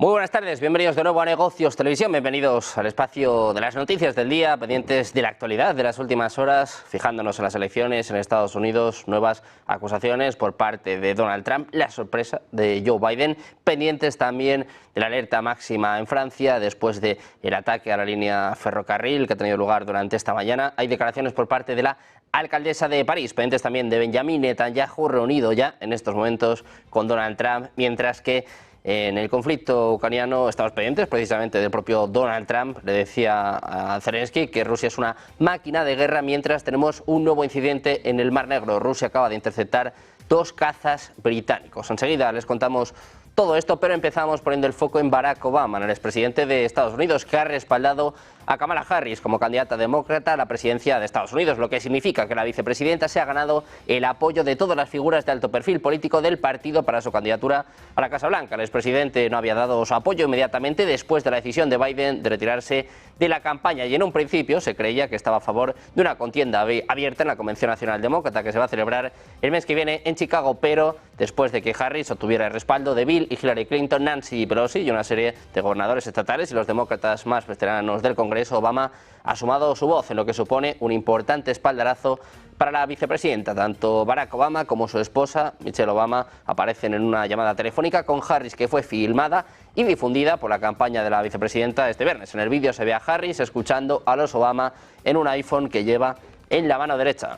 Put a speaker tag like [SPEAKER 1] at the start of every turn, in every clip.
[SPEAKER 1] Muy buenas tardes, bienvenidos de nuevo a Negocios Televisión, bienvenidos al espacio de las noticias del día, pendientes de la actualidad de las últimas horas, fijándonos en las elecciones en Estados Unidos, nuevas acusaciones por parte de Donald Trump, la sorpresa de Joe Biden, pendientes también de la alerta máxima en Francia después del ataque a la línea ferrocarril que ha tenido lugar durante esta mañana. Hay declaraciones por parte de la alcaldesa de París, pendientes también de Benjamin Netanyahu, reunido ya en estos momentos con Donald Trump, mientras que en el conflicto ucraniano estamos pendientes precisamente del propio Donald Trump. Le decía a Zelensky que Rusia es una máquina de guerra, mientras tenemos un nuevo incidente en el Mar Negro. Rusia acaba de interceptar 2 cazas británicos. Enseguida les contamos todo esto, pero empezamos poniendo el foco en Barack Obama, el expresidente de Estados Unidos, que ha respaldado a Kamala Harris como candidata demócrata a la presidencia de Estados Unidos, lo que significa que la vicepresidenta se ha ganado el apoyo de todas las figuras de alto perfil político del partido para su candidatura a la Casa Blanca. El expresidente no había dado su apoyo inmediatamente después de la decisión de Biden de retirarse de la campaña, y en un principio se creía que estaba a favor de una contienda abierta en la Convención Nacional Demócrata que se va a celebrar el mes que viene en Chicago, pero después de que Harris obtuviera el respaldo de Bill y Hillary Clinton, Nancy Pelosi y una serie de gobernadores estatales y los demócratas más veteranos del Congreso, Obama ha sumado su voz en lo que supone un importante espaldarazo para la vicepresidenta. Tanto Barack Obama como su esposa, Michelle Obama, aparecen en una llamada telefónica con Harris que fue filmada y difundida por la campaña de la vicepresidenta este viernes. En el vídeo se ve a Harris escuchando a los Obama en un iPhone que lleva en la mano derecha.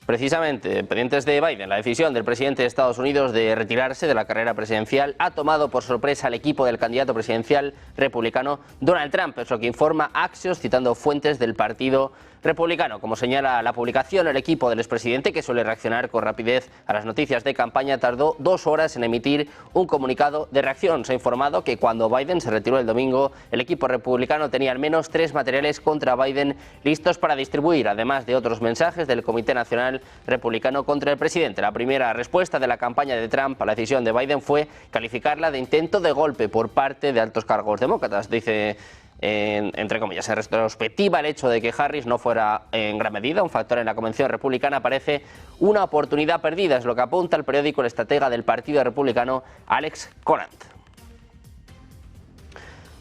[SPEAKER 1] Precisamente, pendientes de Biden, la decisión del presidente de Estados Unidos de retirarse de la carrera presidencial ha tomado por sorpresa al equipo del candidato presidencial republicano Donald Trump, es lo que informa Axios citando fuentes del partido republicano. Como señala la publicación, el equipo del expresidente, que suele reaccionar con rapidez a las noticias de campaña, tardó 2 horas en emitir un comunicado de reacción. Se ha informado que cuando Biden se retiró el domingo, el equipo republicano tenía al menos 3 materiales contra Biden listos para distribuir, además de otros mensajes del Comité Nacional Republicano contra el presidente. La primera respuesta de la campaña de Trump a la decisión de Biden fue calificarla de intento de golpe por parte de altos cargos demócratas. Dice, entre comillas, en retrospectiva, el hecho de que Harris no fuera en gran medida un factor en la convención republicana parece una oportunidad perdida, es lo que apunta el periódico El Estratega del Partido Republicano, Alex Conant.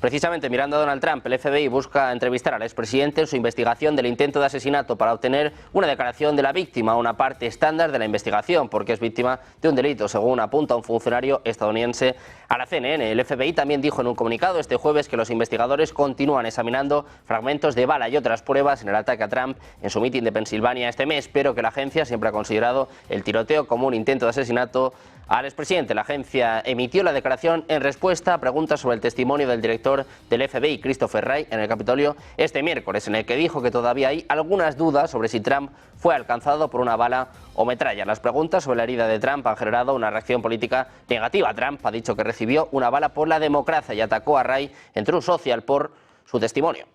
[SPEAKER 1] Precisamente mirando a Donald Trump, el FBI busca entrevistar al expresidente en su investigación del intento de asesinato para obtener una declaración de la víctima, una parte estándar de la investigación, porque es víctima de un delito, según apunta un funcionario estadounidense a la CNN. El FBI también dijo en un comunicado este jueves que los investigadores continúan examinando fragmentos de bala y otras pruebas en el ataque a Trump en su mitin de Pensilvania este mes, pero que la agencia siempre ha considerado el tiroteo como un intento de asesinato al expresidente. La agencia emitió la declaración en respuesta a preguntas sobre el testimonio del director del FBI, Christopher Wray, en el Capitolio este miércoles, en el que dijo que todavía hay algunas dudas sobre si Trump fue alcanzado por una bala o metralla. Las preguntas sobre la herida de Trump han generado una reacción política negativa. Trump ha dicho que recibió una bala por la democracia y atacó a Wray en Truth Social por su testimonio.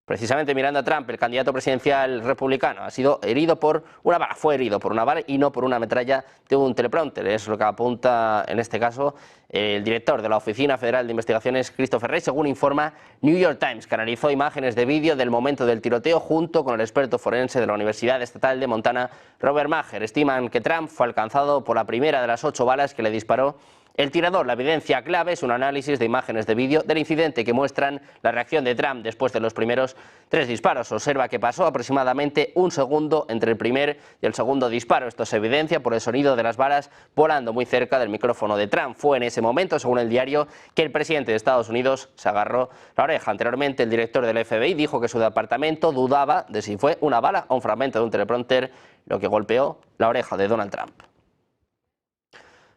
[SPEAKER 1] Precisamente mirando a Trump, el candidato presidencial republicano ha sido herido por una bala, fue herido por una bala y no por una metralla de un teleprompter. Es lo que apunta en este caso el director de la Oficina Federal de Investigaciones, Christopher Wray, según informa New York Times, que analizó imágenes de vídeo del momento del tiroteo junto con el experto forense de la Universidad Estatal de Montana, Robert Maher. Estiman que Trump fue alcanzado por la primera de las 8 balas que le disparó el tirador. La evidencia clave es un análisis de imágenes de vídeo del incidente que muestran la reacción de Trump después de los primeros 3 disparos. Observa que pasó aproximadamente un segundo entre el primer y el segundo disparo. Esto se evidencia por el sonido de las balas volando muy cerca del micrófono de Trump. Fue en ese momento, según el diario, que el presidente de Estados Unidos se agarró la oreja. Anteriormente, el director del FBI dijo que su departamento dudaba de si fue una bala o un fragmento de un teleprompter lo que golpeó la oreja de Donald Trump.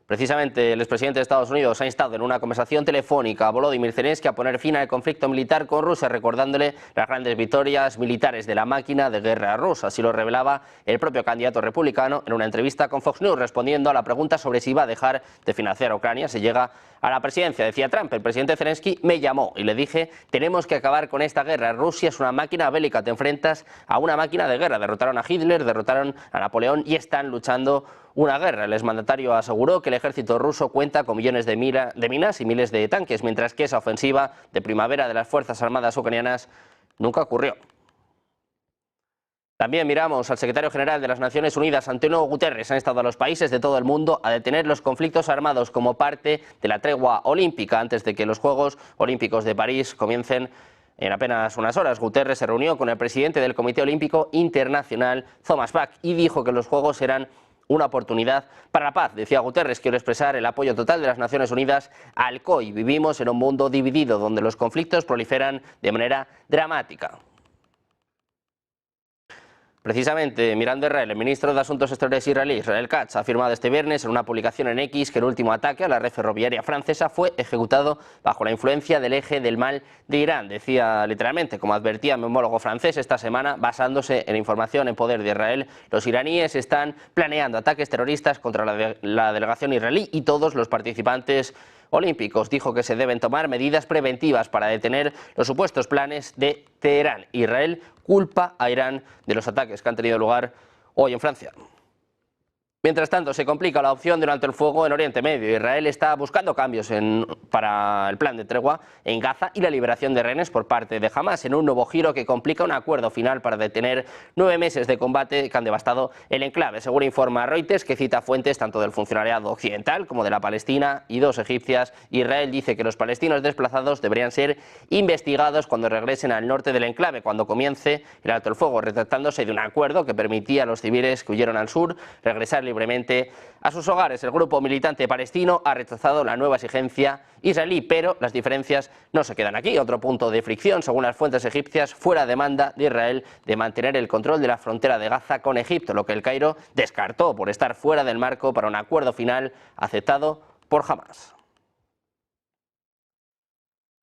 [SPEAKER 1] Precisamente el expresidente de Estados Unidos ha instado en una conversación telefónica a Volodymyr Zelensky a poner fin al conflicto militar con Rusia, recordándole las grandes victorias militares de la máquina de guerra rusa. Así lo revelaba el propio candidato republicano en una entrevista con Fox News, respondiendo a la pregunta sobre si iba a dejar de financiar a Ucrania si llega a la presidencia. Decía Trump: el presidente Zelensky me llamó y le dije, tenemos que acabar con esta guerra. Rusia es una máquina bélica, te enfrentas a una máquina de guerra. Derrotaron a Hitler, derrotaron a Napoleón y están luchando una guerra. El exmandatario aseguró que el ejército ruso cuenta con millones de minas y miles de tanques, mientras que esa ofensiva de primavera de las Fuerzas Armadas ucranianas nunca ocurrió. También miramos al secretario general de las Naciones Unidas, António Guterres, ha instado a los países de todo el mundo a detener los conflictos armados como parte de la tregua olímpica antes de que los Juegos Olímpicos de París comiencen en apenas unas horas. Guterres se reunió con el presidente del Comité Olímpico Internacional, Thomas Bach, y dijo que los Juegos serán una oportunidad para la paz. Decía Guterres: quiero expresar el apoyo total de las Naciones Unidas al COI. Vivimos en un mundo dividido donde los conflictos proliferan de manera dramática. Precisamente, mirando a Israel, el ministro de Asuntos Exteriores israelí, Israel Katz, ha afirmado este viernes en una publicación en X que el último ataque a la red ferroviaria francesa fue ejecutado bajo la influencia del eje del mal de Irán. Decía literalmente, como advertía mi homólogo francés esta semana, basándose en información en poder de Israel, los iraníes están planeando ataques terroristas contra la delegación israelí y todos los participantes olímpicos. Dijo que se deben tomar medidas preventivas para detener los supuestos planes de Teherán. Israel culpa a Irán de los ataques que han tenido lugar hoy en Francia. Mientras tanto, se complica la opción de un alto el fuego en Oriente Medio. Israel está buscando cambios para el plan de tregua en Gaza y la liberación de rehenes por parte de Hamas, en un nuevo giro que complica un acuerdo final para detener 9 meses de combate que han devastado el enclave. Según informa Reuters, que cita fuentes tanto del funcionariado occidental como de la Palestina y 2 egipcias, Israel dice que los palestinos desplazados deberían ser investigados cuando regresen al norte del enclave, cuando comience el alto el fuego, retractándose de un acuerdo que permitía a los civiles que huyeron al sur regresar libremente a sus hogares. El grupo militante palestino ha rechazado la nueva exigencia israelí, pero las diferencias no se quedan aquí. Otro punto de fricción, según las fuentes egipcias, fue la demanda de Israel de mantener el control de la frontera de Gaza con Egipto, lo que el Cairo descartó por estar fuera del marco para un acuerdo final aceptado por Hamas.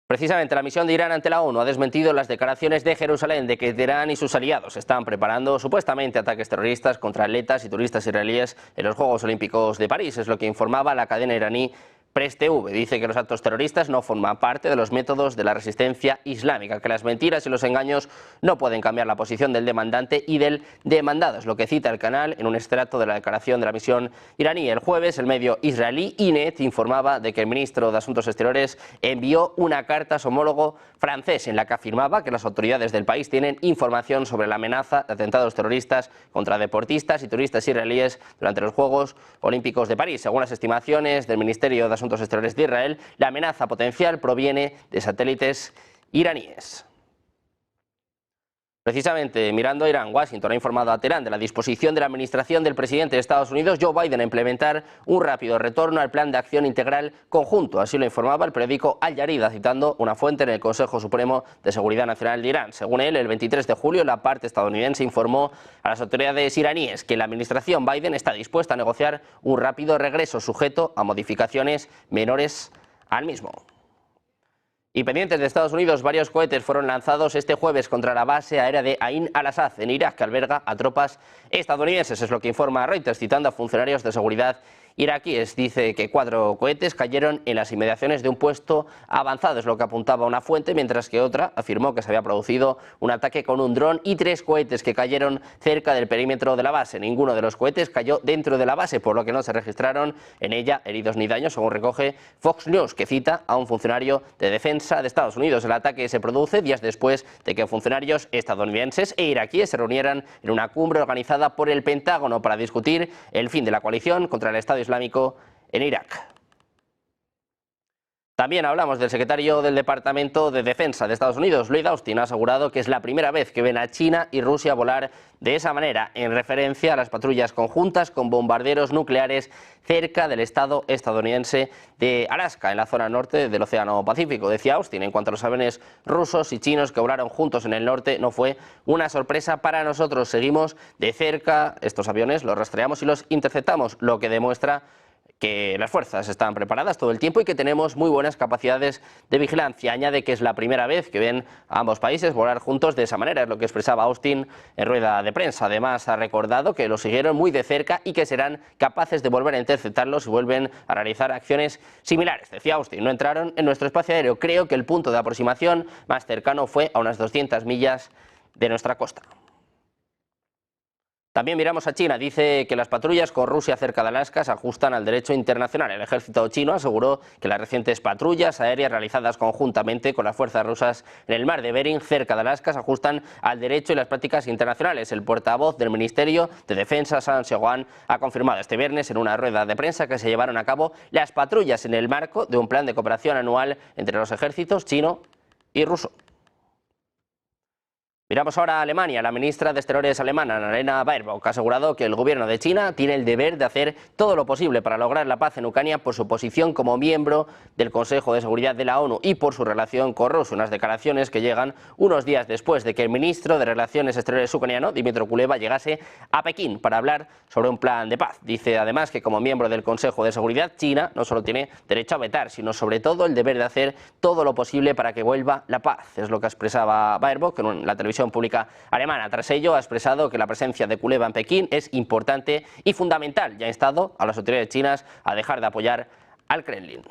[SPEAKER 1] Precisamente, la misión de Irán ante la ONU ha desmentido las declaraciones de Jerusalén de que Teherán y sus aliados están preparando supuestamente ataques terroristas contra atletas y turistas israelíes en los Juegos Olímpicos de París. Es lo que informaba la cadena iraní Press TV. Dice que los actos terroristas no forman parte de los métodos de la resistencia islámica, que las mentiras y los engaños no pueden cambiar la posición del demandante y del demandado. Es lo que cita el canal en un extracto de la declaración de la misión iraní. El jueves, el medio israelí Ynet informaba de que el ministro de Asuntos Exteriores envió una carta a su homólogo francés en la que afirmaba que las autoridades del país tienen información sobre la amenaza de atentados terroristas contra deportistas y turistas israelíes durante los Juegos Olímpicos de París. Según las estimaciones del Ministerio de Asuntos Exteriores de Israel, la amenaza potencial proviene de satélites iraníes. Precisamente, mirando a Irán, Washington ha informado a Teherán de la disposición de la administración del presidente de Estados Unidos, Joe Biden, a implementar un rápido retorno al plan de acción integral conjunto. Así lo informaba el periódico Al Jazeera, citando una fuente en el Consejo Supremo de Seguridad Nacional de Irán. Según él, el 23 de julio, la parte estadounidense informó a las autoridades iraníes que la administración Biden está dispuesta a negociar un rápido regreso sujeto a modificaciones menores al mismo. Y pendientes de Estados Unidos, varios cohetes fueron lanzados este jueves contra la base aérea de Ain al-Assad, en Irak, que alberga a tropas estadounidenses. Es lo que informa Reuters, citando a funcionarios de seguridad iraquíes. Dice que 4 cohetes cayeron en las inmediaciones de un puesto avanzado, es lo que apuntaba una fuente, mientras que otra afirmó que se había producido un ataque con un dron y 3 cohetes que cayeron cerca del perímetro de la base. Ninguno de los cohetes cayó dentro de la base, por lo que no se registraron en ella heridos ni daños, según recoge Fox News, que cita a un funcionario de defensa de Estados Unidos. El ataque se produce días después de que funcionarios estadounidenses e iraquíes se reunieran en una cumbre organizada por el Pentágono para discutir el fin de la coalición contra el Estado Islámico en Irak. También hablamos del secretario del Departamento de Defensa de Estados Unidos, Lloyd Austin, ha asegurado que es la primera vez que ven a China y Rusia volar de esa manera, en referencia a las patrullas conjuntas con bombarderos nucleares cerca del estado estadounidense de Alaska, en la zona norte del Océano Pacífico. Decía Austin, en cuanto a los aviones rusos y chinos que volaron juntos en el norte, no fue una sorpresa para nosotros. Seguimos de cerca estos aviones, los rastreamos y los interceptamos, lo que demuestra que las fuerzas están preparadas todo el tiempo y que tenemos muy buenas capacidades de vigilancia. Añade que es la primera vez que ven a ambos países volar juntos de esa manera, es lo que expresaba Austin en rueda de prensa. Además, ha recordado que los siguieron muy de cerca y que serán capaces de volver a interceptarlos si vuelven a realizar acciones similares. Decía Austin, no entraron en nuestro espacio aéreo, creo que el punto de aproximación más cercano fue a unas 200 millas de nuestra costa. También miramos a China. Dice que las patrullas con Rusia cerca de Alaska se ajustan al derecho internacional. El ejército chino aseguró que las recientes patrullas aéreas realizadas conjuntamente con las fuerzas rusas en el mar de Bering cerca de Alaska se ajustan al derecho y las prácticas internacionales. El portavoz del Ministerio de Defensa, Sun Xiaohuan, ha confirmado este viernes en una rueda de prensa que se llevaron a cabo las patrullas en el marco de un plan de cooperación anual entre los ejércitos chino y ruso. Miramos ahora a Alemania. La ministra de Exteriores alemana, Annalena Baerbock, ha asegurado que el gobierno de China tiene el deber de hacer todo lo posible para lograr la paz en Ucrania por su posición como miembro del Consejo de Seguridad de la ONU y por su relación con Rusia. Unas declaraciones que llegan unos días después de que el ministro de Relaciones Exteriores ucraniano, Dmytro Kuleba, llegase a Pekín para hablar sobre un plan de paz. Dice además que como miembro del Consejo de Seguridad, China no solo tiene derecho a vetar, sino sobre todo el deber de hacer todo lo posible para que vuelva la paz. Es lo que expresaba Baerbock en la televisión pública alemana. Tras ello, ha expresado que la presencia de Kuleba en Pekín es importante y fundamental y ha instado a las autoridades chinas a dejar de apoyar al Kremlin.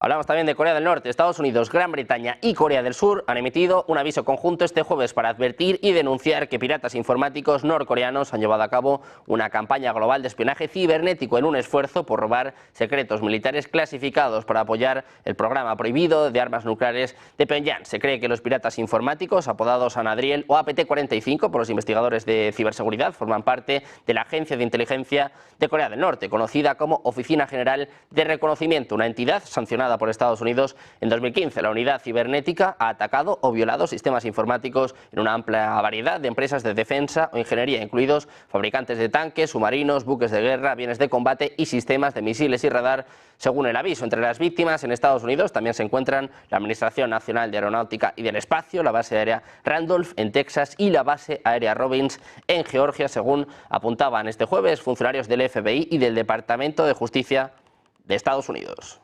[SPEAKER 1] Hablamos también de Corea del Norte. Estados Unidos, Gran Bretaña y Corea del Sur han emitido un aviso conjunto este jueves para advertir y denunciar que piratas informáticos norcoreanos han llevado a cabo una campaña global de espionaje cibernético en un esfuerzo por robar secretos militares clasificados para apoyar el programa prohibido de armas nucleares de Pyongyang. Se cree que los piratas informáticos, apodados Anadriel o APT-45 por los investigadores de ciberseguridad, forman parte de la Agencia de Inteligencia de Corea del Norte, conocida como Oficina General de Reconocimiento, una entidad sancionada por Estados Unidos en 2015. La unidad cibernética ha atacado o violado sistemas informáticos en una amplia variedad de empresas de defensa o ingeniería, incluidos fabricantes de tanques, submarinos, buques de guerra, aviones de combate y sistemas de misiles y radar, según el aviso. Entre las víctimas en Estados Unidos también se encuentran la Administración Nacional de Aeronáutica y del Espacio, la base aérea Randolph en Texas y la base aérea Robins en Georgia, según apuntaban este jueves funcionarios del FBI y del Departamento de Justicia de Estados Unidos.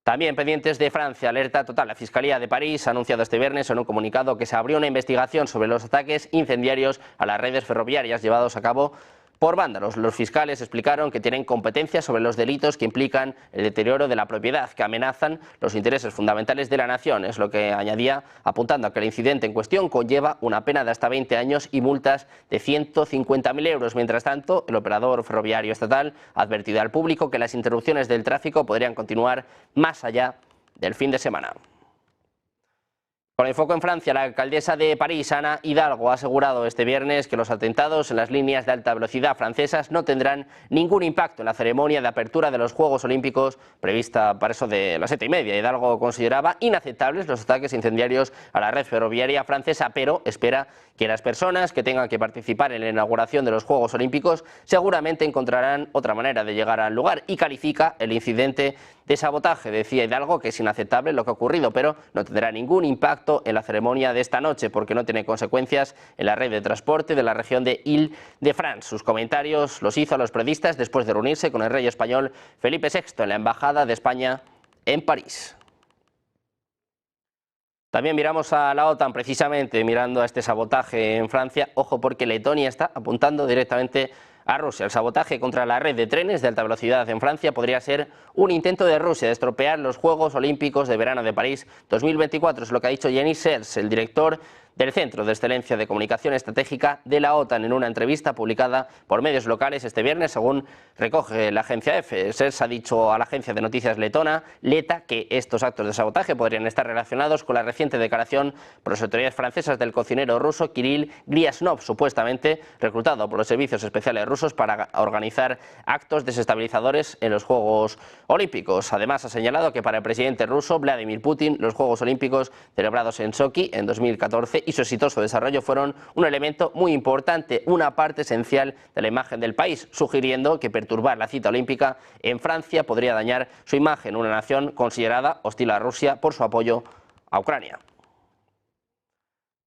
[SPEAKER 1] También pendientes de Francia, alerta total. La Fiscalía de París ha anunciado este viernes en un comunicado que se abrió una investigación sobre los ataques incendiarios a las redes ferroviarias llevados a cabo por vándalos. Los fiscales explicaron que tienen competencia sobre los delitos que implican el deterioro de la propiedad, que amenazan los intereses fundamentales de la nación. Es lo que añadía, apuntando a que el incidente en cuestión conlleva una pena de hasta 20 años y multas de 150.000 euros. Mientras tanto, el operador ferroviario estatal ha advertido al público que las interrupciones del tráfico podrían continuar más allá del fin de semana. Con el foco en Francia, la alcaldesa de París, Ana Hidalgo, ha asegurado este viernes que los atentados en las líneas de alta velocidad francesas no tendrán ningún impacto en la ceremonia de apertura de los Juegos Olímpicos prevista para eso de las 7:30. Hidalgo consideraba inaceptables los ataques incendiarios a la red ferroviaria francesa, pero espera que las personas que tengan que participar en la inauguración de los Juegos Olímpicos seguramente encontrarán otra manera de llegar al lugar, y califica el incidente de sabotaje. Decía Hidalgo que es inaceptable lo que ha ocurrido, pero no tendrá ningún impacto en la ceremonia de esta noche porque no tiene consecuencias en la red de transporte de la región de Île-de-France. Sus comentarios los hizo a los periodistas después de reunirse con el rey español Felipe VI en la Embajada de España en París. También miramos a la OTAN, precisamente mirando a este sabotaje en Francia. Ojo, porque Letonia está apuntando directamente a Rusia. El sabotaje contra la red de trenes de alta velocidad en Francia podría ser un intento de Rusia de estropear los Juegos Olímpicos de Verano de París 2024. Es lo que ha dicho Jenis Sels, el director del Centro de Excelencia de Comunicación Estratégica de la OTAN, en una entrevista publicada por medios locales este viernes, según recoge la agencia EFE. Sels ha dicho a la agencia de noticias letona, Leta, que estos actos de sabotaje podrían estar relacionados con la reciente declaración por las autoridades francesas del cocinero ruso Kirill Griasnov, supuestamente reclutado por los servicios especiales rusos para organizar actos desestabilizadores en los Juegos Olímpicos. Además, ha señalado que para el presidente ruso Vladimir Putin, los Juegos Olímpicos celebrados en Sochi en 2014 y su exitoso desarrollo fueron un elemento muy importante, una parte esencial de la imagen del país, sugiriendo que perturbar la cita olímpica en Francia podría dañar su imagen, una nación considerada hostil a Rusia por su apoyo a Ucrania.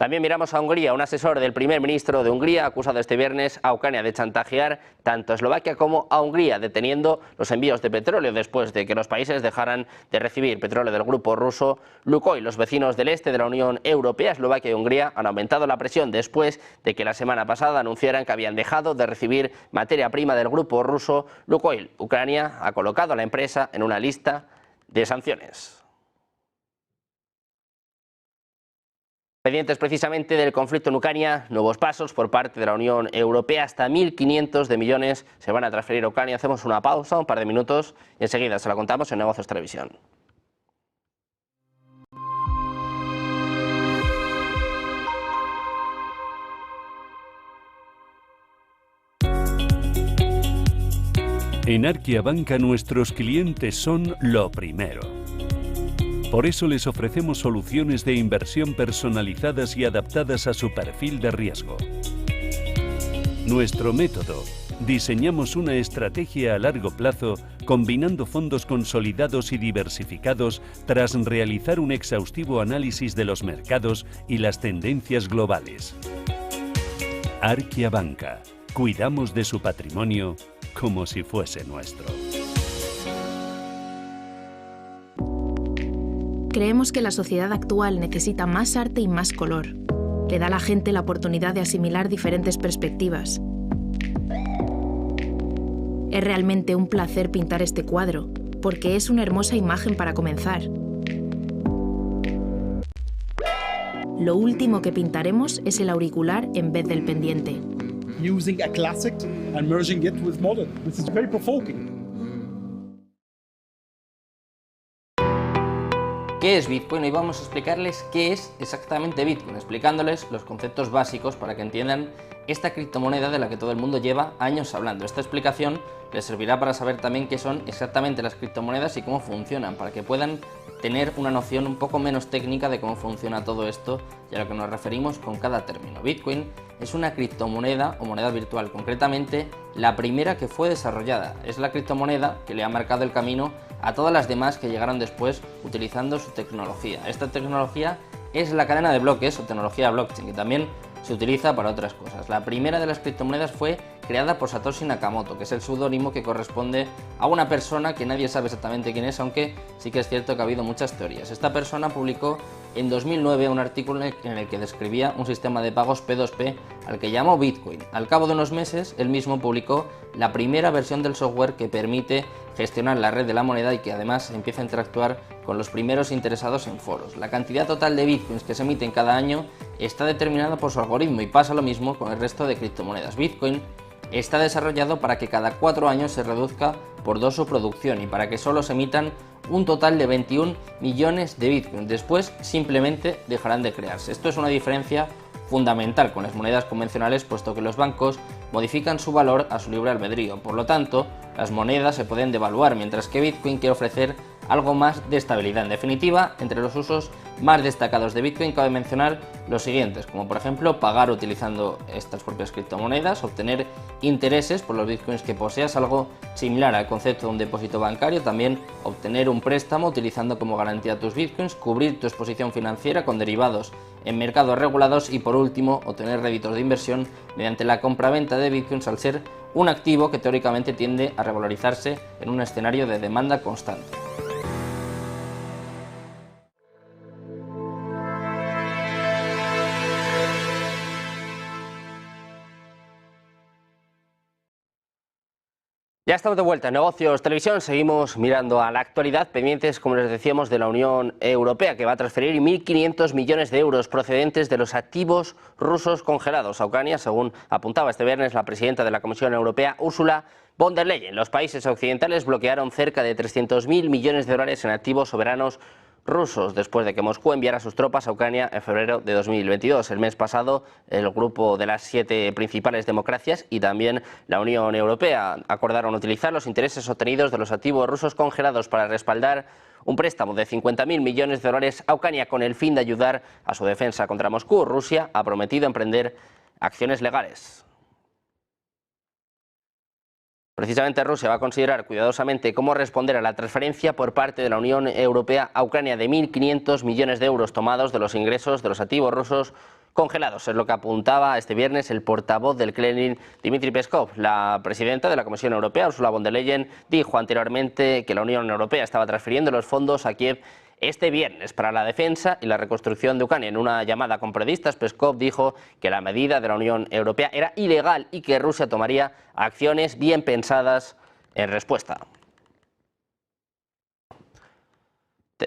[SPEAKER 1] También miramos a Hungría. Un asesor del primer ministro de Hungría ha acusado este viernes a Ucrania de chantajear tanto a Eslovaquia como a Hungría, deteniendo los envíos de petróleo después de que los países dejaran de recibir petróleo del grupo ruso Lukoil. Los vecinos del este de la Unión Europea, Eslovaquia y Hungría, han aumentado la presión después de que la semana pasada anunciaran que habían dejado de recibir materia prima del grupo ruso Lukoil. Ucrania ha colocado a la empresa en una lista de sanciones. Pendientes precisamente del conflicto en Ucrania, nuevos pasos por parte de la Unión Europea, hasta 1.500 de millones se van a transferir a Ucrania. Hacemos una pausa, un par de minutos y enseguida se la contamos en Negocios Televisión.
[SPEAKER 2] En Arquia Banca nuestros clientes son lo primero. Por eso les ofrecemos soluciones de inversión personalizadas y adaptadas a su perfil de riesgo. Nuestro método: diseñamos una estrategia a largo plazo combinando fondos consolidados y diversificados tras realizar un exhaustivo análisis de los mercados y las tendencias globales. Arquia Banca. Cuidamos de su patrimonio como si fuese nuestro.
[SPEAKER 3] Creemos que la sociedad actual necesita más arte y más color. Le da a la gente la oportunidad de asimilar diferentes perspectivas. Es realmente un placer pintar este cuadro, porque es una hermosa imagen para comenzar. Lo último que pintaremos es el auricular en vez del pendiente.
[SPEAKER 4] Using a classic and merging it with modern. This is very provoking.
[SPEAKER 1] ¿Qué es Bitcoin? Hoy vamos a explicarles qué es exactamente Bitcoin, explicándoles los conceptos básicos para que entiendan esta criptomoneda de la que todo el mundo lleva años hablando. Esta explicación les servirá para saber también qué son exactamente las criptomonedas y cómo funcionan, para que puedan tener una noción un poco menos técnica de cómo funciona todo esto y a lo que nos referimos con cada término. Bitcoin es una criptomoneda o moneda virtual, concretamente la primera que fue desarrollada. Es la criptomoneda que le ha marcado el camino a todas las demás que llegaron después utilizando su tecnología. Esta tecnología es la cadena de bloques o tecnología blockchain, que también se utiliza para otras cosas. La primera de las criptomonedas fue creada por Satoshi Nakamoto, que es el seudónimo que corresponde a una persona que nadie sabe exactamente quién es, aunque sí que es cierto que ha habido muchas teorías. Esta persona publicó en 2009 un artículo en el que describía un sistema de pagos P2P al que llamó Bitcoin. Al cabo de unos meses, él mismo publicó la primera versión del software que permite gestionar la red de la moneda y que además empieza a interactuar con los primeros interesados en foros. La cantidad total de bitcoins que se emiten cada año está determinada por su algoritmo y pasa lo mismo con el resto de criptomonedas. Bitcoin está desarrollado para que cada 4 años se reduzca por 2 su producción y para que solo se emitan un total de 21 millones de bitcoins. Después simplemente dejarán de crearse. Esto es una diferencia fundamental con las monedas convencionales, puesto que los bancos modifican su valor a su libre albedrío. Por lo tanto, las monedas se pueden devaluar, mientras que Bitcoin quiere ofrecer algo más de estabilidad. En definitiva, entre los usos más destacados de Bitcoin cabe mencionar los siguientes, como por ejemplo pagar utilizando estas propias criptomonedas, obtener intereses por los bitcoins que poseas, algo similar al concepto de un depósito bancario, también obtener un préstamo utilizando como garantía tus bitcoins, cubrir tu exposición financiera con derivados en mercados regulados y por último obtener réditos de inversión mediante la compra-venta de bitcoins, al ser un activo que teóricamente tiende a revalorizarse en un escenario de demanda constante. Ya estamos de vuelta en Negocios Televisión, seguimos mirando a la actualidad, pendientes, como les decíamos, de la Unión Europea, que va a transferir 1.500 millones de euros procedentes de los activos rusos congelados a Ucrania, según apuntaba este viernes la presidenta de la Comisión Europea, Ursula von der Leyen. Los países occidentales bloquearon cerca de 300.000 millones de dólares en activos soberanos rusos después de que Moscú enviara sus tropas a Ucrania en febrero de 2022. El mes pasado, el grupo de las 7 principales democracias y también la Unión Europea acordaron utilizar los intereses obtenidos de los activos rusos congelados para respaldar un préstamo de 50.000 millones de dólares a Ucrania con el fin de ayudar a su defensa contra Moscú. Rusia ha prometido emprender acciones legales. Precisamente Rusia va a considerar cuidadosamente cómo responder a la transferencia por parte de la Unión Europea a Ucrania de 1.500 millones de euros tomados de los ingresos de los activos rusos congelados. Es lo que apuntaba este viernes el portavoz del Kremlin, Dmitry Peskov. La presidenta de la Comisión Europea, Ursula von der Leyen, dijo anteriormente que la Unión Europea estaba transfiriendo los fondos a Kiev este viernes para la defensa y la reconstrucción de Ucrania. En una llamada con periodistas, Peskov dijo que la medida de la Unión Europea era ilegal y que Rusia tomaría acciones bien pensadas en respuesta.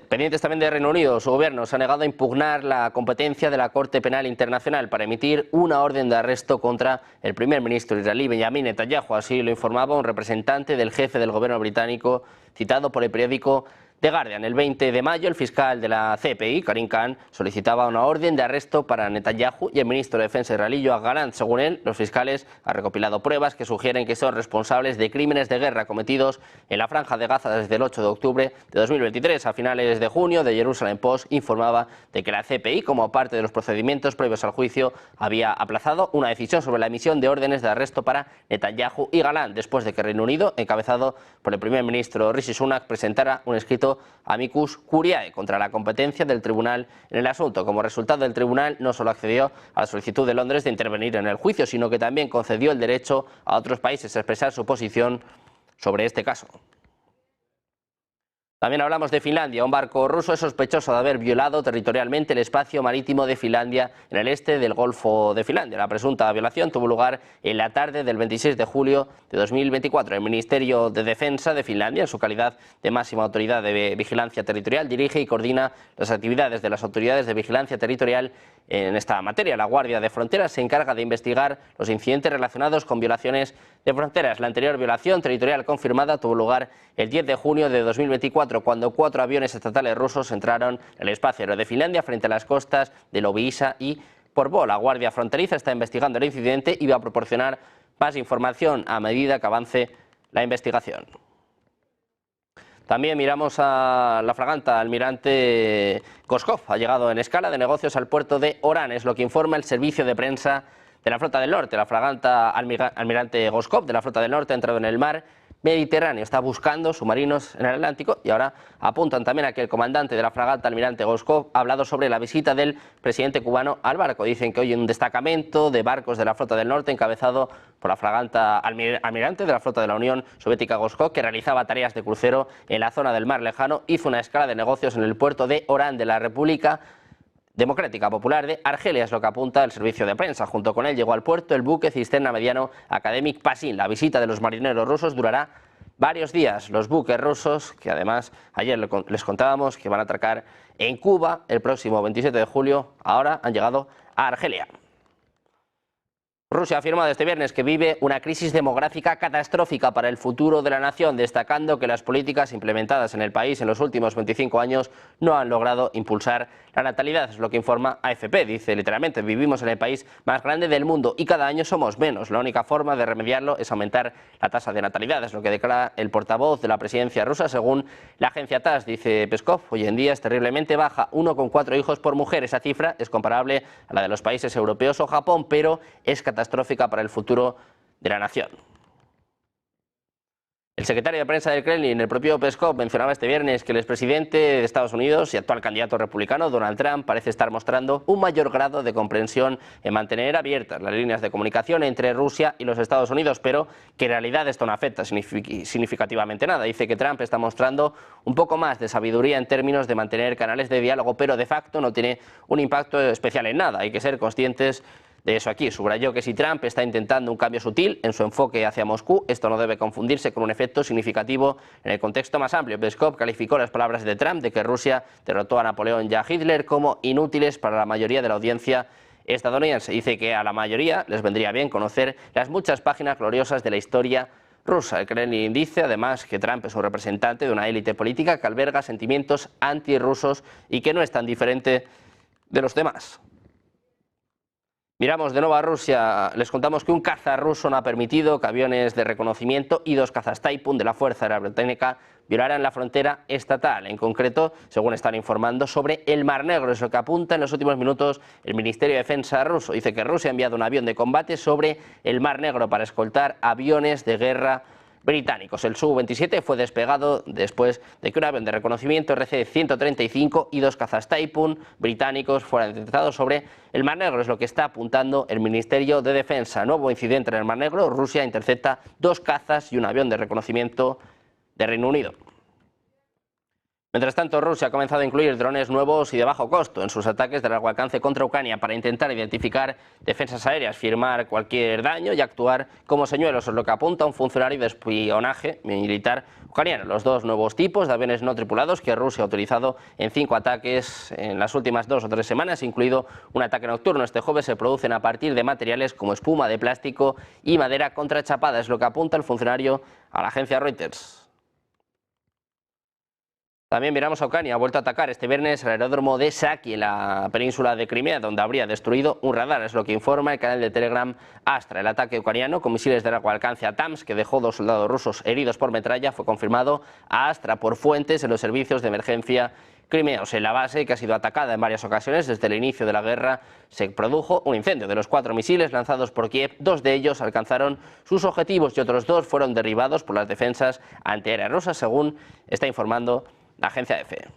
[SPEAKER 1] Pendientes también de Reino Unido, su gobierno se ha negado a impugnar la competencia de la Corte Penal Internacional para emitir una orden de arresto contra el primer ministro israelí Benjamin Netanyahu. Así lo informaba un representante del jefe del gobierno británico citado por el periódico The Guardian. El 20 de mayo, el fiscal de la CPI, Karim Khan, solicitaba una orden de arresto para Netanyahu y el ministro de Defensa israelí Yoav Gallant. Según él, los fiscales han recopilado pruebas que sugieren que son responsables de crímenes de guerra cometidos en la Franja de Gaza desde el 8 de octubre de 2023. A finales de junio, The Jerusalem Post informaba de que la CPI, como parte de los procedimientos previos al juicio, había aplazado una decisión sobre la emisión de órdenes de arresto para Netanyahu y Gallant, después de que Reino Unido, encabezado por el primer ministro Rishi Sunak, presentara un escrito amicus curiae contra la competencia del tribunal en el asunto. Como resultado, el tribunal no solo accedió a la solicitud de Londres de intervenir en el juicio, sino que también concedió el derecho a otros países a expresar su posición sobre este caso. También hablamos de Finlandia. Un barco ruso es sospechoso de haber violado territorialmente el espacio marítimo de Finlandia en el este del Golfo de Finlandia. La presunta violación tuvo lugar en la tarde del 26 de julio de 2024. El Ministerio de Defensa de Finlandia, en su calidad de máxima autoridad de vigilancia territorial, dirige y coordina las actividades de las autoridades de vigilancia territorial en esta materia. La Guardia de Fronteras se encarga de investigar los incidentes relacionados con violaciones de fronteras. La anterior violación territorial confirmada tuvo lugar el 10 de junio de 2024, cuando 4 aviones estatales rusos entraron en el espacio aéreo de Finlandia frente a las costas de Loviisa y Porvoo. La Guardia Fronteriza está investigando el incidente y va a proporcionar más información a medida que avance la investigación. También miramos a la fragata Almirante Goskhov. Ha llegado en escala de negocios al puerto de Orán, es lo que informa el servicio de prensa de la Flota del Norte. La fragata Almirante Goskhov de la Flota del Norte ha entrado en el mar Mediterráneo, está buscando submarinos en el Atlántico y ahora apuntan también a que el comandante de la fragata Almirante Goskhov ha hablado sobre la visita del presidente cubano al barco. Dicen que hoy un destacamento de barcos de la Flota del Norte encabezado por la fragata Almirante de la Flota de la Unión Soviética Goskhov, que realizaba tareas de crucero en la zona del Mar Lejano, hizo una escala de negocios en el puerto de Orán de la República Democrática Popular de Argelia, es lo que apunta el servicio de prensa. Junto con él llegó al puerto el buque cisterna mediano Academic Pasin. La visita de los marineros rusos durará varios días. Los buques rusos, que además ayer les contábamos que van a atracar en Cuba el próximo 27 de julio, ahora han llegado a Argelia. Rusia ha afirmado este viernes que vive una crisis demográfica catastrófica para el futuro de la nación, destacando que las políticas implementadas en el país en los últimos 25 años no han logrado impulsar la natalidad. Es lo que informa AFP. Dice literalmente: vivimos en el país más grande del mundo y cada año somos menos. La única forma de remediarlo es aumentar la tasa de natalidad. Es lo que declara el portavoz de la presidencia rusa, según la agencia TASS. Dice Peskov: hoy en día es terriblemente baja, 1,4 hijos por mujer. Esa cifra es comparable a la de los países europeos o Japón, pero es catastrófica para el futuro de la nación. El secretario de prensa del Kremlin, el propio Peskov, mencionaba este viernes que el expresidente de Estados Unidos y actual candidato republicano, Donald Trump, parece estar mostrando un mayor grado de comprensión en mantener abiertas las líneas de comunicación entre Rusia y los Estados Unidos, pero que en realidad esto no afecta significativamente nada. Dice que Trump está mostrando un poco más de sabiduría en términos de mantener canales de diálogo, pero de facto no tiene un impacto especial en nada. Hay que ser conscientes de eso aquí. Subrayó que si Trump está intentando un cambio sutil en su enfoque hacia Moscú, esto no debe confundirse con un efecto significativo en el contexto más amplio. Peskov calificó las palabras de Trump de que Rusia derrotó a Napoleón y a Hitler como inútiles para la mayoría de la audiencia estadounidense. Dice que a la mayoría les vendría bien conocer las muchas páginas gloriosas de la historia rusa. El Kremlin dice además que Trump es un representante de una élite política que alberga sentimientos antirrusos y que no es tan diferente de los demás. Miramos de nuevo a Rusia. Les contamos que un caza ruso no ha permitido que aviones de reconocimiento y 2 cazas Typhoon de la Fuerza Aérea Británica violaran la frontera estatal. En concreto, según están informando, sobre el Mar Negro. Es lo que apunta en los últimos minutos el Ministerio de Defensa ruso. Dice que Rusia ha enviado un avión de combate sobre el Mar Negro para escoltar aviones de guerra británicos. El Su-27 fue despegado después de que un avión de reconocimiento RC-135 y 2 cazas Typhoon británicos fueran detectados sobre el Mar Negro. Es lo que está apuntando el Ministerio de Defensa. Nuevo incidente en el Mar Negro. Rusia intercepta 2 cazas y un avión de reconocimiento de Reino Unido. Mientras tanto, Rusia ha comenzado a incluir drones nuevos y de bajo costo en sus ataques de largo alcance contra Ucrania para intentar identificar defensas aéreas, firmar cualquier daño y actuar como señuelos, es lo que apunta un funcionario de espionaje militar ucraniano. Los dos nuevos tipos de aviones no tripulados que Rusia ha utilizado en 5 ataques en las últimas 2 o 3 semanas, incluido un ataque nocturno este jueves, se producen a partir de materiales como espuma de plástico y madera contrachapada, es lo que apunta el funcionario a la agencia Reuters. También miramos a Ucrania, ha vuelto a atacar este viernes el aeródromo de Saki en la península de Crimea, donde habría destruido un radar, es lo que informa el canal de Telegram Astra. El ataque ucraniano con misiles de largo alcance a Tams, que dejó 2 soldados rusos heridos por metralla, fue confirmado a Astra por fuentes en los servicios de emergencia crimeanos. En la base, que ha sido atacada en varias ocasiones desde el inicio de la guerra, se produjo un incendio. De los 4 misiles lanzados por Kiev, 2 de ellos alcanzaron sus objetivos y otros 2 fueron derribados por las defensas antiaéreas rusas, según está informando la agencia EFE.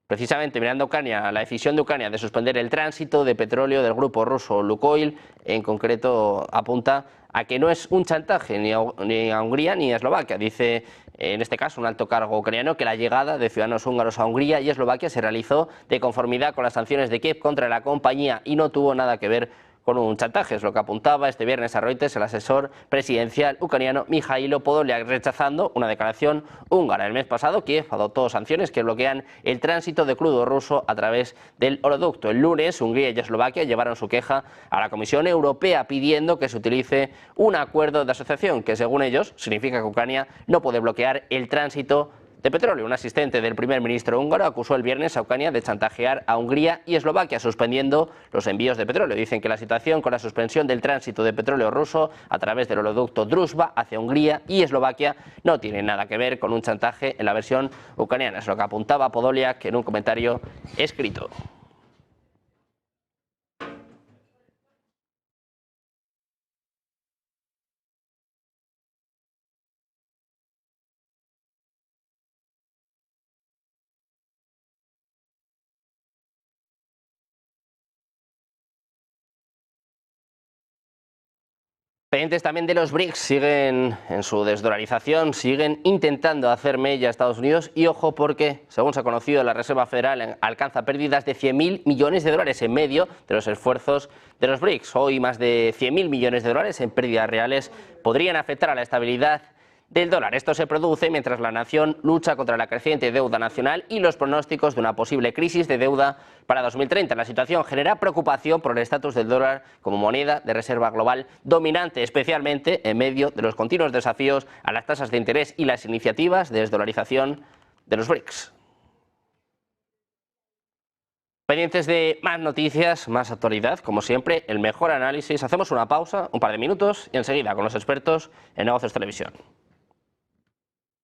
[SPEAKER 1] Precisamente mirando a Ucrania, la decisión de Ucrania de suspender el tránsito de petróleo del grupo ruso Lukoil, en concreto, apunta a que no es un chantaje ni a Hungría ni a Eslovaquia. Dice, en este caso, un alto cargo ucraniano que la llegada de ciudadanos húngaros a Hungría y Eslovaquia se realizó de conformidad con las sanciones de Kiev contra la compañía y no tuvo nada que ver con un chantaje, es lo que apuntaba este viernes a Reuters el asesor presidencial ucraniano Mijailo Podolyak, rechazando una declaración húngara. El mes pasado Kiev adoptó sanciones que bloquean el tránsito de crudo ruso a través del oleoducto. El lunes Hungría y Eslovaquia llevaron su queja a la Comisión Europea pidiendo que se utilice un acuerdo de asociación que, según ellos, significa que Ucrania no puede bloquear el tránsito de petróleo. Un asistente del primer ministro húngaro acusó el viernes a Ucrania de chantajear a Hungría y Eslovaquia, suspendiendo los envíos de petróleo. Dicen que la situación con la suspensión del tránsito de petróleo ruso a través del oleoducto Druzhba hacia Hungría y Eslovaquia no tiene nada que ver con un chantaje en la versión ucraniana. Es lo que apuntaba Podolyak en un comentario escrito. Pendientes también de los BRICS, siguen en su desdolarización, siguen intentando hacer mella a Estados Unidos y ojo porque, según se ha conocido, la Reserva Federal alcanza pérdidas de 100.000 millones de dólares en medio de los esfuerzos de los BRICS. Hoy más de 100.000 millones de dólares en pérdidas reales podrían afectar a la estabilidad del dólar. Esto se produce mientras la nación lucha contra la creciente deuda nacional y los pronósticos de una posible crisis de deuda para 2030. La situación genera preocupación por el estatus del dólar como moneda de reserva global dominante, especialmente en medio de los continuos desafíos a las tasas de interés y las iniciativas de desdolarización de los BRICS. Pendientes de más noticias, más actualidad, como siempre, el mejor análisis. Hacemos una pausa, un par de minutos y enseguida con los expertos en Negocios Televisión.